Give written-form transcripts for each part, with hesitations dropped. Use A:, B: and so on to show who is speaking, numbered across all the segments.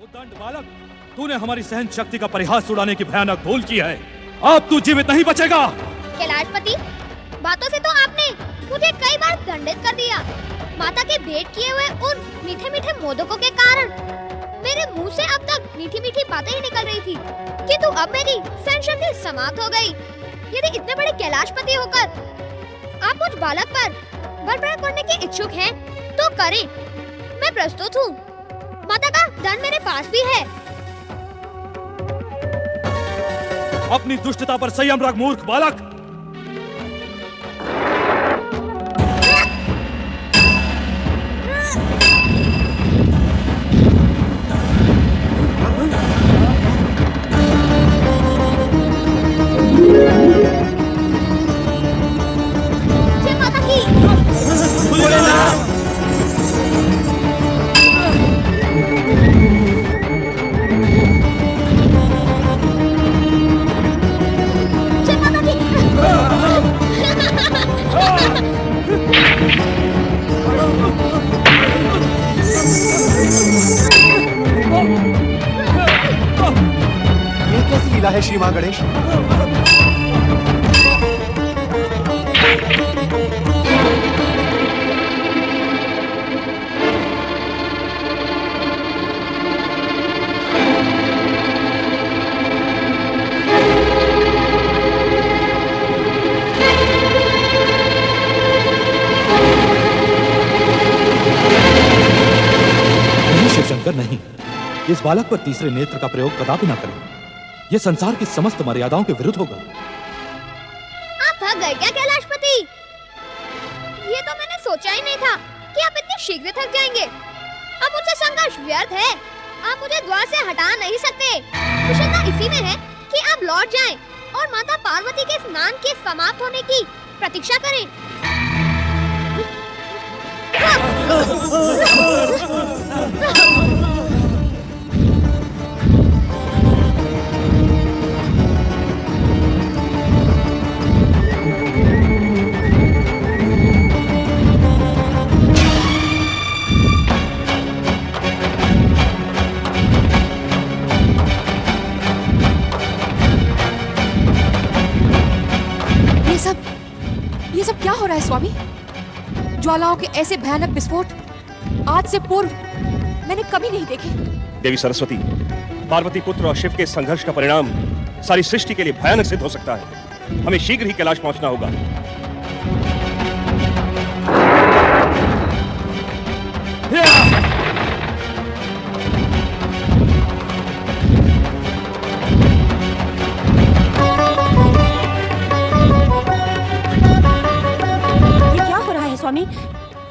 A: उद्दंड बालक, तूने हमारी सहन शक्ति का परिहास उड़ाने की भयानक भूल की है। अब तू जीवित नहीं बचेगा।
B: कैलाशपति, बातों से तो आपने मुझे कई बार दंडित कर दिया। माता के भेंट किए हुए उन मीठे मीठे मोदकों के कारण मेरे मुंह से अब तक मीठी मीठी बातें ही निकल रही थी, किंतु अब मेरी सहन शक्ति समाप्त हो गई। यदि इतने बड़े कैलाशपति होकर आप मुझ बालक पर बल प्रयोग करने के इच्छुक हैं, तो करें, मैं प्रस्तुत हूँ। माता का दंड मेरे पास भी है।
A: अपनी दुष्टता पर संयम रख मूर्ख बालक।
B: जय माता की।
C: ये कैसी लीला है श्री मां गणेश?
A: शिवशंकर नहीं, इस बालक पर तीसरे नेत्र का प्रयोग कदापि न करें। यह संसार की समस्त मर्यादाओं के विरुद्ध होगा।
B: आप थक गए क्या कैलाशपति? ये तो मैंने सोचा ही नहीं था कि आप इतने शीघ्र थक जाएंगे। अब मुझसे संघर्ष व्यर्थ है। आप मुझे द्वार से हटा नहीं सकते। कुशलता इसी में है कि आप लौट जाएं और माता पार्वती के स्नान के समाप्त होने की प्रतीक्षा करें।
D: ये सब क्या हो रहा है स्वामी? ज्वालाओं के ऐसे भयानक विस्फोट आज से पूर्व मैंने कभी नहीं देखे।
E: देवी सरस्वती, पार्वती पुत्र और शिव के संघर्ष का परिणाम सारी सृष्टि के लिए भयानक सिद्ध हो सकता है। हमें शीघ्र ही कैलाश पहुंचना होगा।
D: ये क्या हो रहा है स्वामी?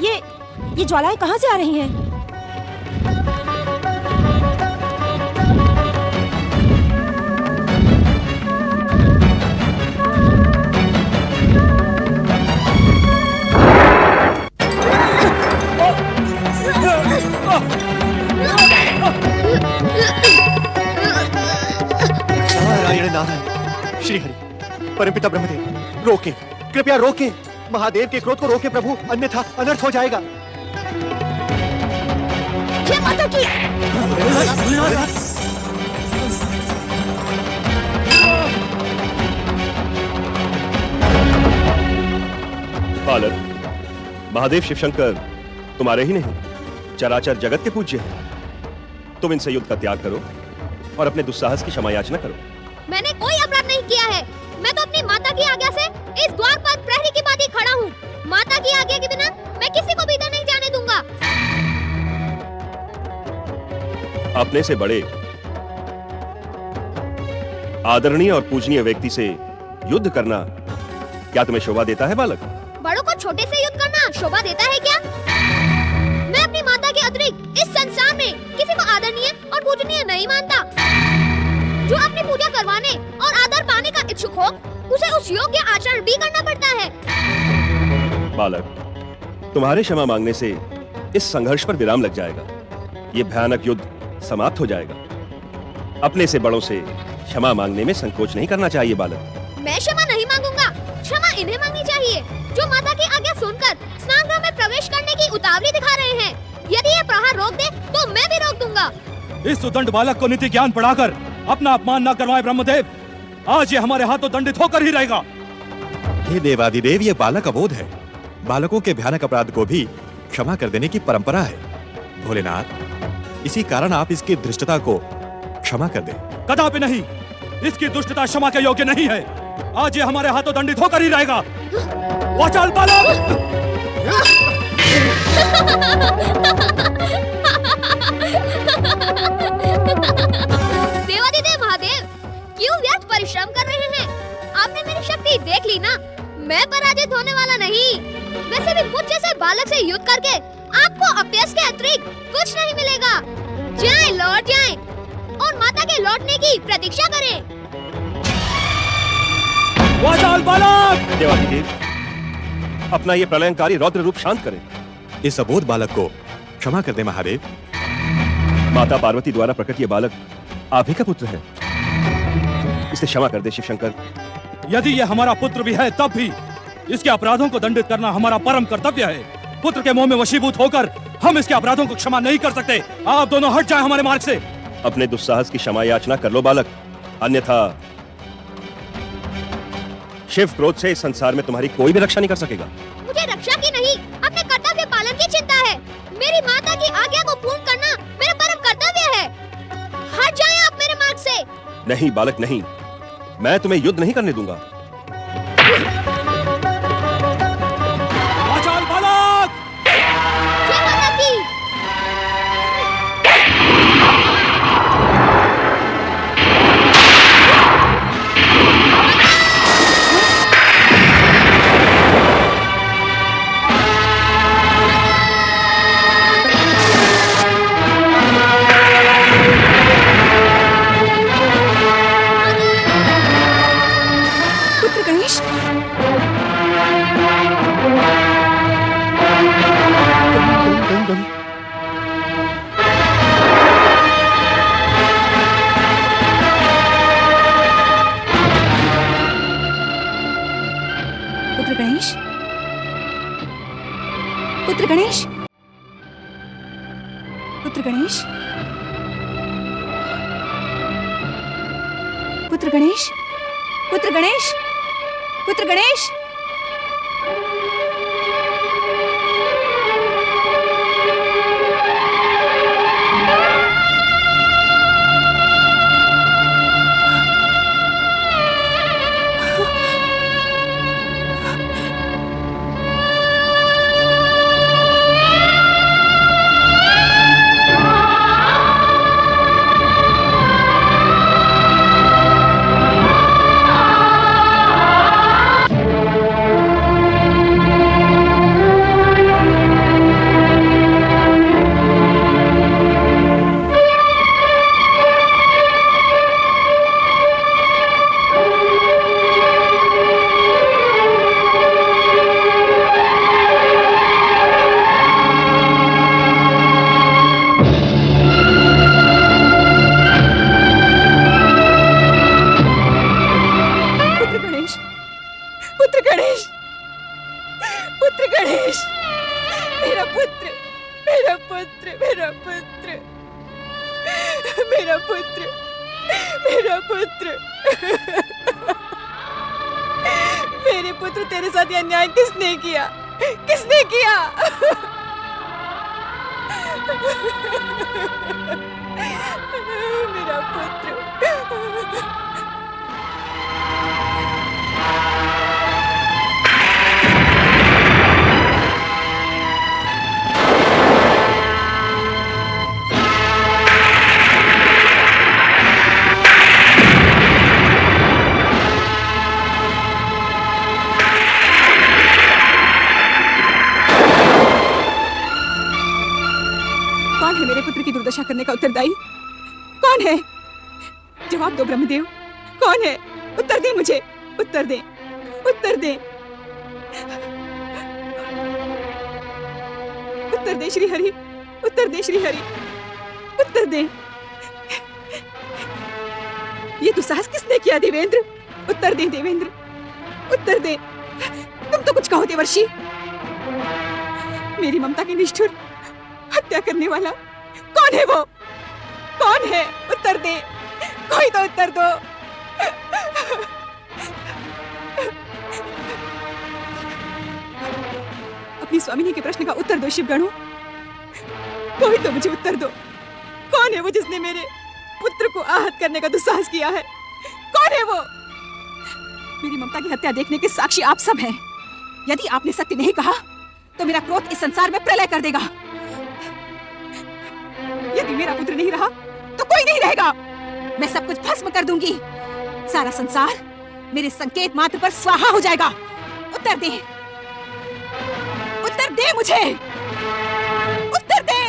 D: ये ज्वालाएं कहां से आ रही हैं?
C: नारायण नारायण, श्री हरि, परमपिता ब्रह्मदेव, रोके, कृपया रोके। महादेव के क्रोध को रोके प्रभु, अन्यथा अनर्थ हो जाएगा।
B: जय माता की।
E: बालक, महादेव शिवशंकर तुम्हारे ही नहीं, चराचर जगत के पूज्य हैं। तुम इनसे युद्ध का त्याग करो और अपने दुस्साहस की क्षमा याचना करो।
B: मैंने कोई अपराध नहीं किया है। मैं तो अपनी माता की आज्ञा से इस द्वार पर प्रहरी की भांति खड़ा हूँ। माता की आज्ञा के बिना मैं किसी को भीतर नहीं जाने दूंगा।
E: अपने से बड़े, आदरणीय और पूजनीय व्यक्ति से युद्ध करना क्या तुम्हें शोभा देता है बालक?
B: बड़ों को छोटे से युद्ध करना शोभा देता है क्या? मैं अपनी माता के अतिरिक्त इस संसार में किसी को आदरणीय और पूजनीय नहीं मानता। जो अपनी पूजा करवाने और आदर पाने का इच्छुक हो, उसे उस योग्य आचरण भी करना पड़ता है।
E: बालक, तुम्हारे क्षमा मांगने से इस संघर्ष पर विराम लग जाएगा। ये भयानक युद्ध समाप्त हो जाएगा। अपने से बड़ों से क्षमा मांगने में संकोच नहीं करना चाहिए बालक।
B: मैं क्षमा नहीं मांगूंगा, क्षमा इन्हें मांगनी चाहिए जो माता की आज्ञा सुनकर स्नानगृह में प्रवेश करने की उतावली दिखा रहे हैं। यदि ये प्रहार रोक दे तो मैं भी रोक दूंगा।
A: इस उदंड बालक को नीति ज्ञान पढ़ाकर अपना अपमान न करवाए ब्रह्मदेव। आज ये हमारे हाथों दंडित होकर ही रहेगा।
C: हे देवादिदेव, ये बालक अबोध है। बालकों के भयानक अपराध को भी क्षमा कर देने की परंपरा है। भोलेनाथ, इसी कारण आप इसकी धृष्टता को क्षमा कर दें।
A: कदापि नहीं, इसकी दुष्टता क्षमा के योग्य नहीं है। आज ये हमारे हाथों दंडित होकर ही रहेगा। वाचाल बालक!
B: देवादिदेव महादेव, क्यों व्यर्थ परिश्रम कर रहे हैं? आपने मेरी शक्ति देख ली ना, मैं पराजित होने वाला नहीं। वैसे भी मुझ जैसे बालक से युद्ध करके आपको अभ्यास के अतिरिक्त कुछ नहीं मिलेगा। जाएं, लौट जाएं और माता के लौटने की प्रतीक्षा करें।
A: वाचाल बालक!
E: देवादिदेव, अपना ये प्रलयंकारी रौद्र रूप शांत करें।
C: इस अबोध बालक को क्षमा कर दे महादेव।
E: माता पार्वती द्वारा प्रकट ये बालक आप ही का पुत्र है। इसे क्षमा कर दे शिव शंकर।
A: यदि ये हमारा पुत्र भी है तब भी इसके अपराधों को दंडित करना हमारा परम कर्तव्य है। पुत्र के मोह में वशीभूत होकर हम इसके अपराधों को क्षमा नहीं कर सकते। आप दोनों हट जाएं हमारे मार्ग से।
E: अपने दुस्साहस की क्षमा याचना कर लो बालक, अन्यथा शिव क्रोध से इस संसार में तुम्हारी कोई भी रक्षा नहीं कर सकेगा।
B: मुझे रक्षा की नहीं, अपने कर्तव्य पालन की चिंता है। मेरी माता की आज्ञा को पूर्ण करना मेरा परम कर्तव्य है। हट जाएं आप मेरे मार्ग से।
E: नहीं बालक नहीं, मैं तुम्हें युद्ध नहीं करने दूंगा।
A: वाचाल बालक!
B: जय माता की।
D: पुत्र गणेश, पुत्र गणेश, पुत्र गणेश, पुत्र गणेश, पुत्र गणेश, पुत्र गणेश, पुत्र गणेश। मेरा पुत्र, मेरा पुत्र। मेरे पुत्र, तेरे साथ ये अन्याय किसने किया? किसने किया? मेरा पुत्र। कौन है मेरे पुत्र की दुर्दशा करने का उत्तरदायी? कौन है? जवाब दो ब्रह्मदेव, कौन है? उत्तर दे मुझे, उत्तर दे, उत्तर दे, उत्तर दे श्री हरि, उत्तर दे श्री हरि, उत्तर दे। ये दुस्साहस किसने किया देवेंद्र? उत्तर दे देवेंद्र, उत्तर दे। तुम तो कुछ कहो देवर्षि। मेरी ममता की निष्ठुर हत्या करने वाला कौन है? वो कौन है? उत्तर दे, कोई तो उत्तर दो। अपनी स्वामिनी के प्रश्न का उत्तर दो शिवगणु, कोई तो मुझे उत्तर दो। कौन है वो जिसने मेरे पुत्र को आहत करने का दुस्साहस किया है? कौन है वो? मेरी ममता की हत्या देखने के साक्षी आप सब हैं। यदि आपने सत्य नहीं कहा तो मेरा क्रोध इस संसार में प्रलय कर देगा। यदि मेरा पुत्र नहीं रहा तो कोई नहीं रहेगा। मैं सब कुछ भस्म कर दूंगी। सारा संसार मेरे संकेत मात्र पर स्वाहा हो जाएगा। उत्तर दे, उत्तर दे मुझे, उत्तर दे।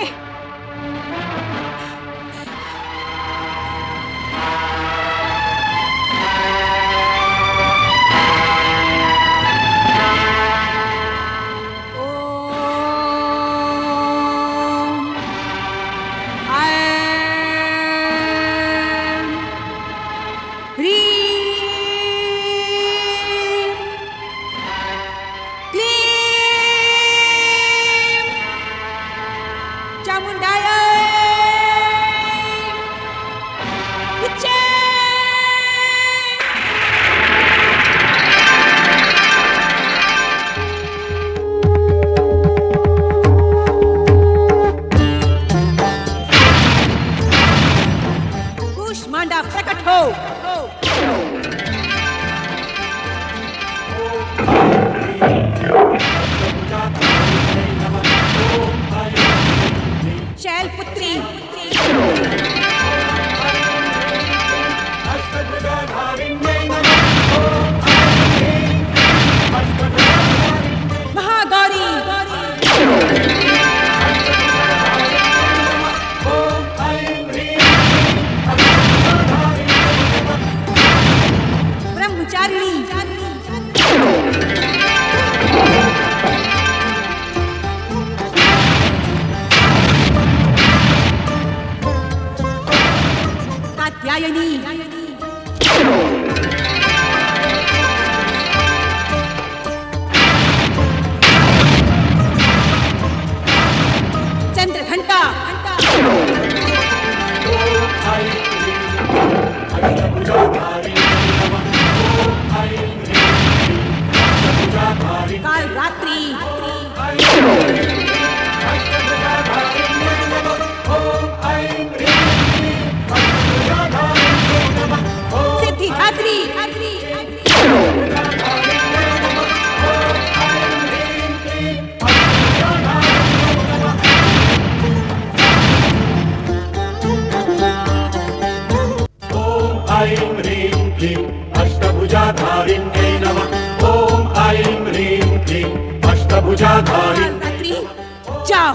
D: जाओ,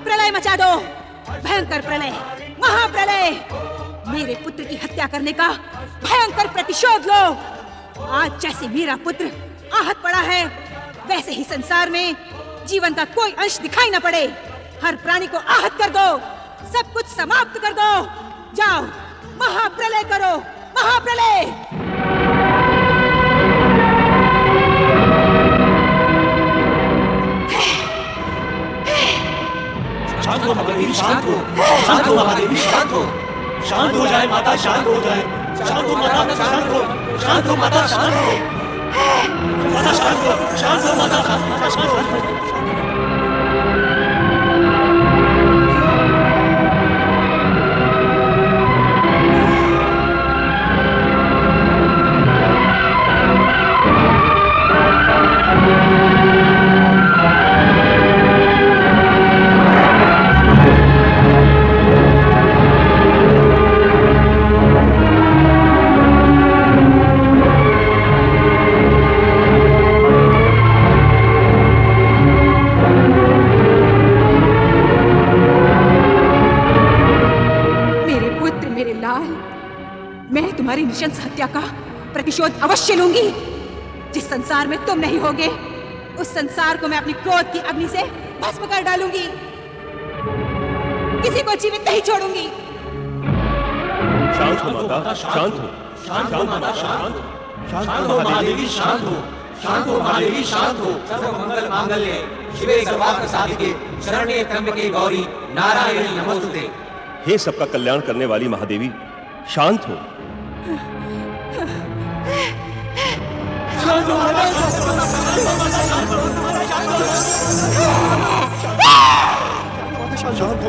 D: प्रलय मचा दो, भयंकर प्रलय, महाप्रलय। मेरे पुत्र की हत्या करने का भयंकर प्रतिशोध लो। आज जैसे मेरा पुत्र आहत पड़ा है, वैसे ही संसार में जीवन का कोई अंश दिखाई न पड़े। हर प्राणी को आहत कर दो, सब कुछ समाप्त कर दो। जाओ, महाप्रलय करो, महाप्रलय।
F: शांत हो महादेवी, शांत हो, शांत हो महादेवी, शांत हो, शांत हो जाए माता, शांत हो जाए, शांत हो माता, शांत हो, शांत हो माता, शांत हो, माता शांत हो, शांत हो माता, शांत हो।
D: तुम्हारी निशंस हत्या का प्रतिशोध अवश्य लूंगी। जिस संसार में तुम नहीं होगे, उस संसार को मैं अपनी क्रोध की अग्नि से भस्म कर डालूंगी। किसी को जीवित नहीं छोड़ूंगी।
E: शांत हो माता, शांत हो, शांत हो माता, शांत हो, शांत हो महादेवी, शांत हो, शांत हो महादेवी, शांत हो।
F: सर्व मंगल मांगल्ये शिवे सर्वार्थ साधिके शरण्ये त्र्यंबके गौरी नारायणी नमोस्तुते।
E: हे सबका कल्याण करने वाली महादेवी, शांत हो।
F: शांत हो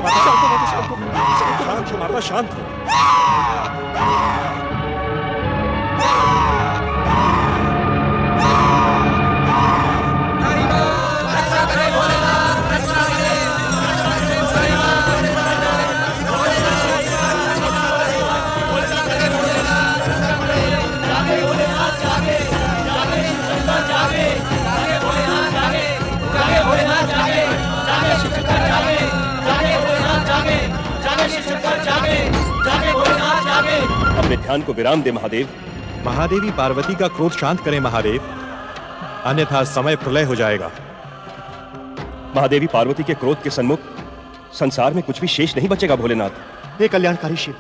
F: माता,
C: शांत हो।
E: अपने ध्यान को विराम दे महादेव।
C: महादेवी पार्वती का क्रोध शांत करें महादेव, अन्यथा समय प्रलय हो जाएगा।
E: महादेवी पार्वती के क्रोध के सन्मुख संसार में कुछ भी शेष नहीं बचेगा भोलेनाथ।
G: हे कल्याणकारी शिव,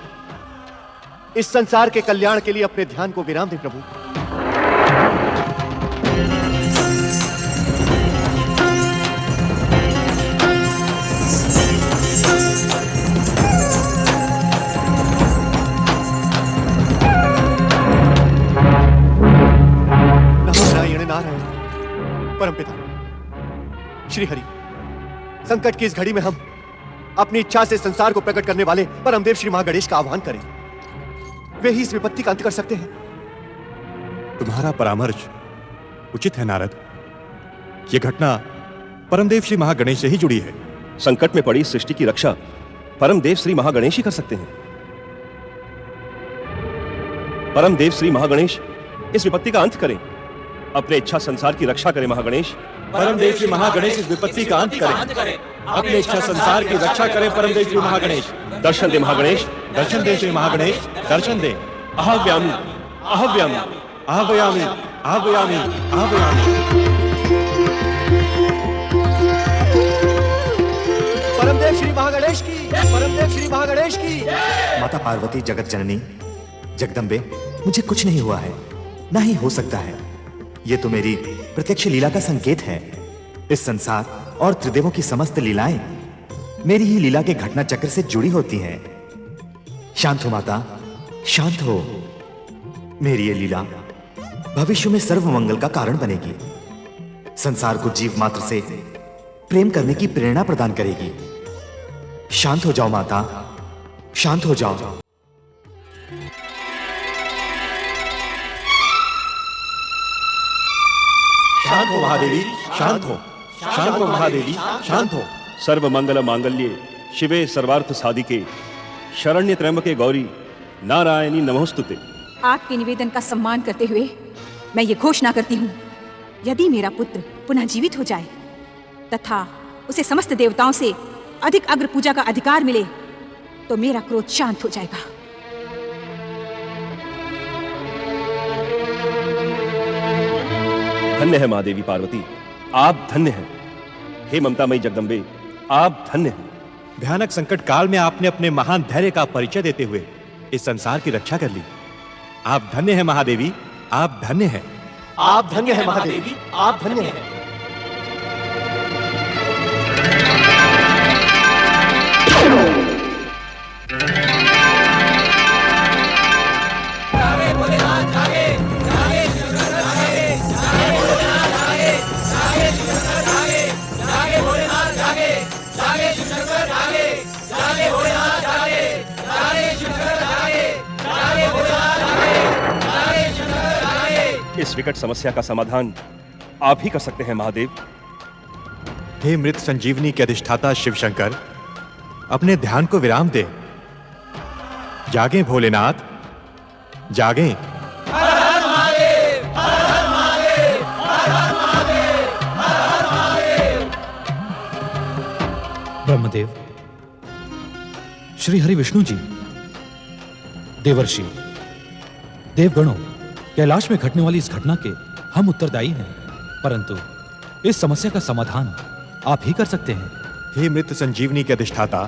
G: इस संसार के कल्याण के लिए अपने ध्यान को विराम दे प्रभु। नारायण नारायण परमपिता श्री हरि, संकट की इस घड़ी में हम अपनी इच्छा से संसार को प्रकट करने वाले परमदेव श्री महागणेश का आह्वान करें। वे ही इस विपत्ति का अंत कर सकते हैं।
C: तुम्हारा परामर्श उचित है नारद। यह घटना परमदेव श्री महागणेश से ही जुड़ी है।
E: संकट में पड़ी सृष्टि की रक्षा परमदेव श्री महागणेश ही कर सकते हैं। परमदेव श्री महागणेश इस विपत्ति का अंत करें, अपने इच्छा संसार की रक्षा करें महागणेश।
C: परमदेव श्री महागणेश इस विपत्ति का अंत करें, अपने इच्छा संसार की रक्षा करें परमदेव श्री महागणेश।
E: दर्शन दे महागणेश,
C: दर्शन दे श्री महागणेश, दर्शन दे।
E: अहव्यामी अहव्यामी
C: आह्वयामि आह्वयामि आह्वयामि।
G: परमदेव श्री महागणेश की, परमदेव श्री महागणेश की।
H: माता पार्वती जगत जननी जगदम्बे, मुझे कुछ नहीं हुआ है, ना ही हो सकता है। ये तो मेरी प्रत्यक्ष लीला का संकेत है। इस संसार और त्रिदेवों की समस्त लीलाएं मेरी ही लीला के घटना चक्र से जुड़ी होती हैं। शांत हो माता, शांत हो। मेरी ये लीला भविष्य में सर्व मंगल का कारण बनेगी। संसार को जीव मात्र से प्रेम करने की प्रेरणा प्रदान करेगी। शांत हो जाओ माता, शांत हो जाओ।
C: शांत हो महादेवी, शांत हो। शांत हो महादेवी, शांत हो।
E: सर्व मंगल मांगल्ये शिवे सर्वार्थ साधिके शरण्य त्र्यंबके गौरी नारायणी नमोस्तुते।
D: आपके निवेदन का सम्मान करते हुए मैं ये घोषणा करती हूँ, यदि मेरा पुत्र पुनः जीवित हो जाए तथा उसे समस्त देवताओं से अधिक अग्र पूजा का अधिकार मिले तो मेरा क्रोध शांत हो जाएगा।
E: धन्य है महादेवी पार्वती, आप धन्य हैं। हे ममतामयी जगदम्बे, आप धन्य हैं।
C: भयानक संकट काल में आपने अपने महान धैर्य का परिचय देते हुए इस संसार की रक्षा कर ली। आप धन्य हैं महादेवी, आप धन्य हैं।
G: आप धन्य हैं महादेवी, आप धन्य हैं।
E: इस विकट समस्या का समाधान आप ही कर सकते हैं महादेव।
C: हे मृत संजीवनी के अधिष्ठाता शिव शंकर, अपने ध्यान को विराम दे। जागें भोलेनाथ, जागें।
A: ब्रह्मदेव, श्री हरि विष्णु जी, देवर्षि, देवगणों, कैलाश में घटने वाली इस घटना के हम उत्तरदायी हैं, परंतु इस समस्या का समाधान आप ही कर सकते हैं।
C: हे मृत संजीवनी के अधिष्ठाता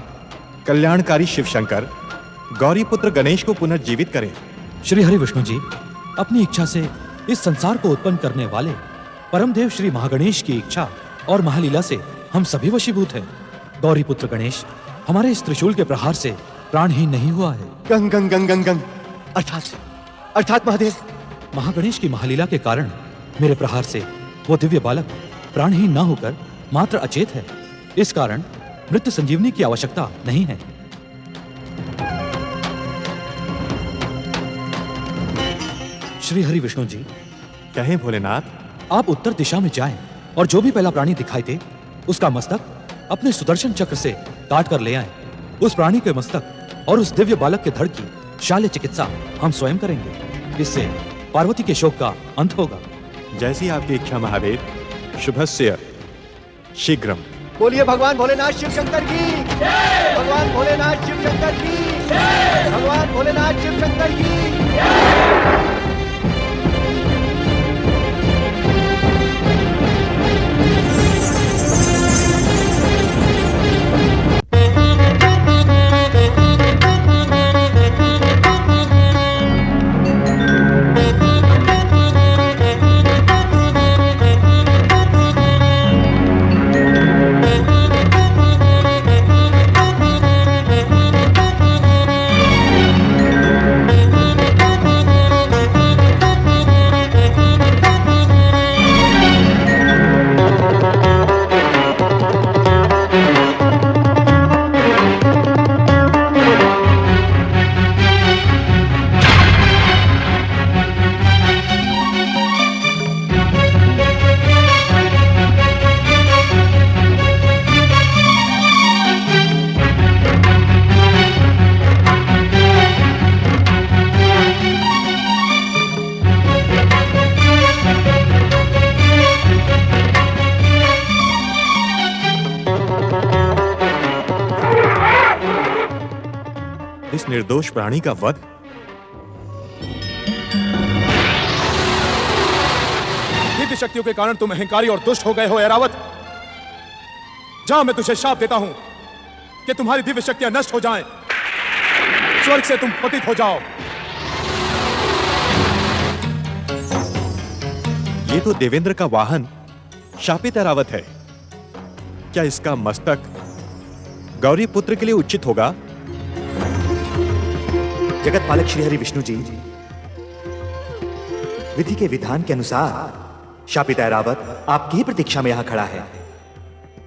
C: कल्याणकारी शिव शंकर, गौरी पुत्र गणेश को पुनर्जीवित करें।
A: श्री हरि विष्णु जी, अपनी इच्छा से इस संसार को उत्पन्न करने वाले परमदेव श्री महागणेश की इच्छा और महालीला से हम सभी वशीभूत हैं। गौरी पुत्र गणेश हमारे इस त्रिशूल के प्रहार से प्राणहीन नहीं हुआ है।
G: गंग गंग गंग गंग गंग अर्थात महादेव,
A: महागणेश की महालीला के कारण मेरे प्रहार से वो दिव्य बालक प्राणहीन न होकर मात्र अचेत है। इस कारण मृत्यु संजीवनी की आवश्यकता नहीं है। श्री हरि विष्णु जी,
C: कहें भोलेनाथ।
A: आप उत्तर दिशा में जाएं और जो भी पहला प्राणी दिखाई दे उसका मस्तक अपने सुदर्शन चक्र से काट कर ले आएं। उस प्राणी के मस्तक और उस दिव्य बालक के धड़ की शाल्य चिकित्सा हम स्वयं करेंगे। इससे पार्वती के शोक का अंत होगा।
C: जैसी आपकी इच्छा महादेव। शुभस्य शीघ्रम।
G: बोलिए भगवान भोलेनाथ शिव शंकर की, भगवान भोलेनाथ शिव शंकर की, भगवान भोलेनाथ शिव शंकर की।
C: इस निर्दोष प्राणी का वध।
I: दिव्य शक्तियों के कारण तुम अहंकारी और दुष्ट हो गए हो ऐरावत। जा, मैं तुझे शाप देता हूं कि तुम्हारी दिव्य शक्तियां नष्ट हो जाएं, स्वर्ग से तुम पतित हो जाओ।
C: ये तो देवेंद्र का वाहन शापित ऐरावत है। क्या इसका मस्तक गौरी पुत्र के लिए उचित होगा?
H: जगत पालक श्री हरि विष्णु जी, विधि के विधान के अनुसार शापित ऐरावत आपकी ही प्रतीक्षा में यहां खड़ा है।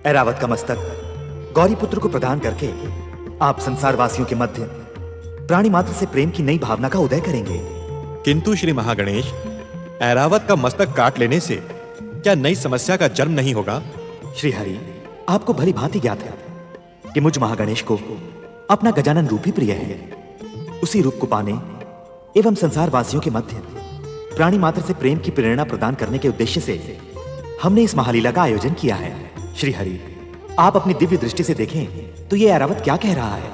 H: ऐरावत का मस्तक गौरी पुत्र को प्रदान करके आप संसार वासियों के मध्य प्राणी मात्र से प्रेम की नई भावना का उदय करेंगे।
C: किंतु श्री महागणेश, ऐरावत का मस्तक काट लेने से क्या नई समस्या का जन्म नहीं होगा?
H: श्री हरि, आपको भली भांति ज्ञात है कि मुझ महागणेश को अपना गजानन रूप ही प्रिय है। उसी रूप को पाने एवं संसार वासियों के मध्य प्राणी मात्र से प्रेम की प्रेरणा प्रदान करने के उद्देश्य से हमने इस महालीला का आयोजन किया है। श्री हरि, आप अपनी दिव्य दृष्टि से देखें तो ये ऐरावत क्या कह रहा है।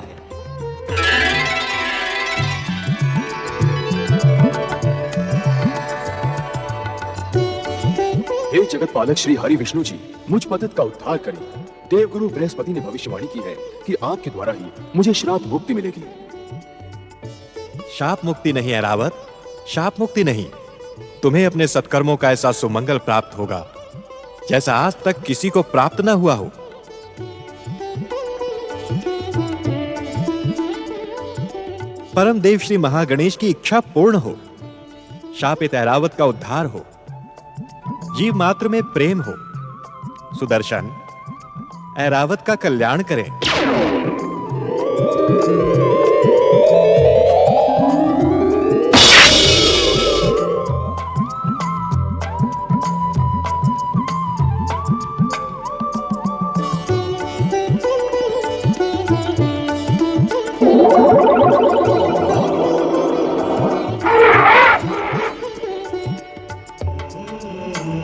I: हे जगत पालक श्री हरि विष्णु जी, मुझ पतित का उद्धार करें। देवगुरु बृहस्पति ने भविष्यवाणी की है कि आपके द्वारा ही मुझे श्राप मुक्ति मिलेगी।
C: शाप मुक्ति नहीं ऐरावत, शाप मुक्ति नहीं। तुम्हें अपने सत्कर्मों का ऐसा सुमंगल प्राप्त होगा जैसा आज तक किसी को प्राप्त न हुआ हो। परम देव श्री महागणेश की इच्छा पूर्ण हो, शापित ऐरावत का उद्धार हो, जीव मात्र में प्रेम हो। सुदर्शन, ऐरावत का कल्याण करें।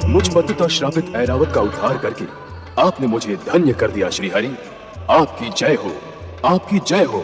I: मुझ पतित और श्रापित ऐरावत का उद्धार करके आपने मुझे धन्य कर दिया। श्री हरि, आपकी जय हो, आपकी जय हो।